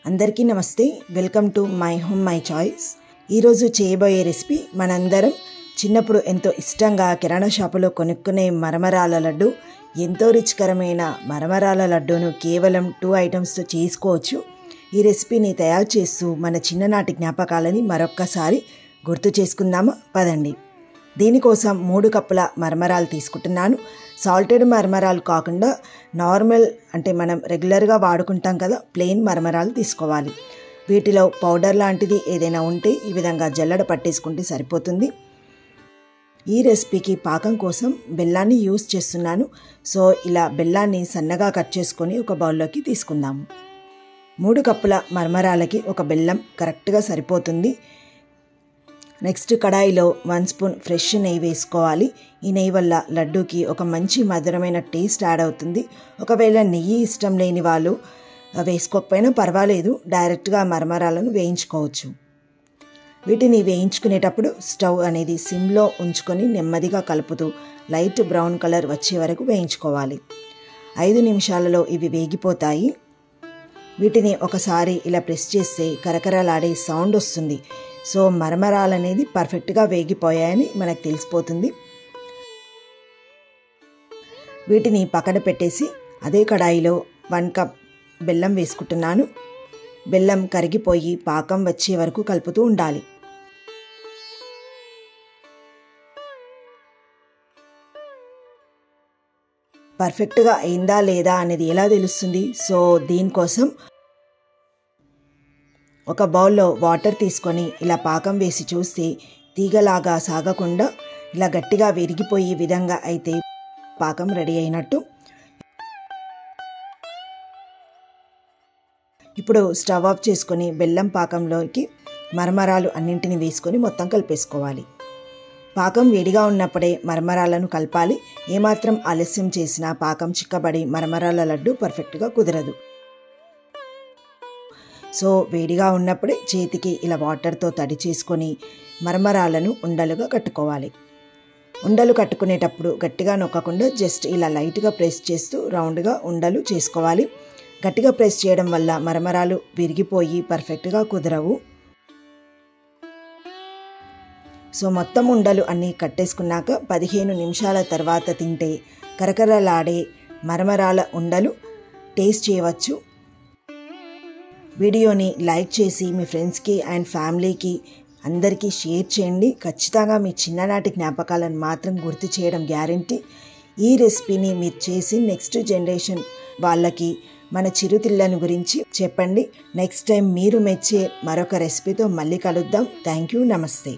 అందరికీ నమస్తే. Welcome to my home my choice. ఈరోజు చేయబోయే రెసిపీ మనందరం చిన్నప్పుడు ఎంతో ఇష్టంగా కిరాణా షాపులో కొనుక్కునే మరమరాల లడ్డు. ఎంతో రుచికరమైన మరమరాల లడ్డూను కేవలం 2 ఐటమ్స్తో చేసుకోవచ్చు. ఈ రెసిపీని తయారు చేస్తూ మన చిన్ననాటి జ్ఞాపకాలని మరొక్కసారి గుర్తు చేసుకుందామా? పదండి. దీనికోసం 3 కప్పుల మరమరాలు తీసుకుంటున్నాను. సాల్టెడ్ మరమరాలు కాకుండా నార్మల్ అంటే మనం రెగ్యులర్గా వాడుకుంటాం కదా, ప్లెయిన్ మరమరాలు తీసుకోవాలి. వీటిలో పౌడర్ లాంటిది ఏదైనా ఉంటే ఈ విధంగా జల్లెడ పట్టేసుకుంటే సరిపోతుంది. ఈ రెసిపీకి పాకం కోసం బెల్లాన్ని యూస్ చేస్తున్నాను. సో ఇలా బెల్లాన్ని సన్నగా కట్ చేసుకొని ఒక బౌల్లోకి తీసుకుందాము. 3 కప్పుల మరమరాలకి ఒక బెల్లం కరెక్ట్గా సరిపోతుంది. నెక్స్ట్ కడాయిలో 1 స్పూన్ ఫ్రెష్ నెయ్యి వేసుకోవాలి. ఈ నెయ్యి వల్ల లడ్డూకి ఒక మంచి మధురమైన టేస్ట్ యాడ్ అవుతుంది. ఒకవేళ నెయ్యి ఇష్టం లేని వాళ్ళు వేసుకోకపోయినా పర్వాలేదు, డైరెక్ట్గా మరమరాలను వేయించుకోవచ్చు. వీటిని వేయించుకునేటప్పుడు స్టవ్ అనేది సిమ్లో ఉంచుకొని నెమ్మదిగా కలుపుతూ లైట్ బ్రౌన్ కలర్ వచ్చే వరకు వేయించుకోవాలి. 5 నిమిషాలలో ఇవి వేగిపోతాయి. వీటిని ఒకసారి ఇలా ప్రెస్ చేస్తే కరకరలాడే సౌండ్ వస్తుంది. సో మరమరాలు అనేది పర్ఫెక్ట్గా వేగిపోయాయని మనకు తెలిసిపోతుంది. వీటిని పక్కన పెట్టేసి అదే కడాయిలో 1 కప్ బెల్లం వేసుకుంటున్నాను. బెల్లం కరిగిపోయి పాకం వచ్చే వరకు కలుపుతూ ఉండాలి. పర్ఫెక్ట్గా అయిందా లేదా అనేది ఎలా తెలుస్తుంది? సో దీనికోసం ఒక బౌల్లో వాటర్ తీసుకొని ఇలా పాకం వేసి చూస్తే తీగలాగా సాగకుండా ఇలా గట్టిగా విరిగిపోయే విధంగా అయితే పాకం రెడీ అయినట్టు. ఇప్పుడు స్టవ్ ఆఫ్ చేసుకొని బెల్లం పాకంలోకి మరమరాలు అన్నింటినీ వేసుకొని మొత్తం కలిపేసుకోవాలి. పాకం వేడిగా ఉన్నప్పుడే మరమరాలను కలపాలి. ఏమాత్రం ఆలస్యం చేసినా పాకం చిక్కబడి మరమరాల లడ్డు పర్ఫెక్ట్గా కుదరదు. సో వేడిగా ఉన్నప్పుడే చేతికి ఇలా వాటర్తో తడి చేసుకొని మరమరాలను ఉండలుగా కట్టుకోవాలి. ఉండలు కట్టుకునేటప్పుడు గట్టిగా నొక్కకుండా జస్ట్ ఇలా లైట్గా ప్రెస్ చేస్తూ రౌండ్గా ఉండలు చేసుకోవాలి. గట్టిగా ప్రెస్ చేయడం వల్ల మరమరాలు విరిగిపోయి పర్ఫెక్ట్గా కుదరవు. సో మొత్తం ఉండలు అన్నీ కట్టేసుకున్నాక 15 నిమిషాల తర్వాత తింటే కరకరలాడే మరమరాల ఉండలు టేస్ట్ చేయవచ్చు. వీడియోని లైక్ చేసి మీ ఫ్రెండ్స్కి అండ్ ఫ్యామిలీకి అందరికీ షేర్ చేయండి. ఖచ్చితంగా మీ చిన్ననాటి జ్ఞాపకాలను మాత్రం గుర్తు చేయడం గ్యారంటీ. ఈ రెసిపీని మీరు చేసి నెక్స్ట్ జనరేషన్ వాళ్ళకి మన చిరుతిళ్ళను గురించి చెప్పండి. నెక్స్ట్ టైం మీరు మెచ్చే మరొక రెసిపీతో మళ్ళీ కలుద్దాం. Thank you. నమస్తే.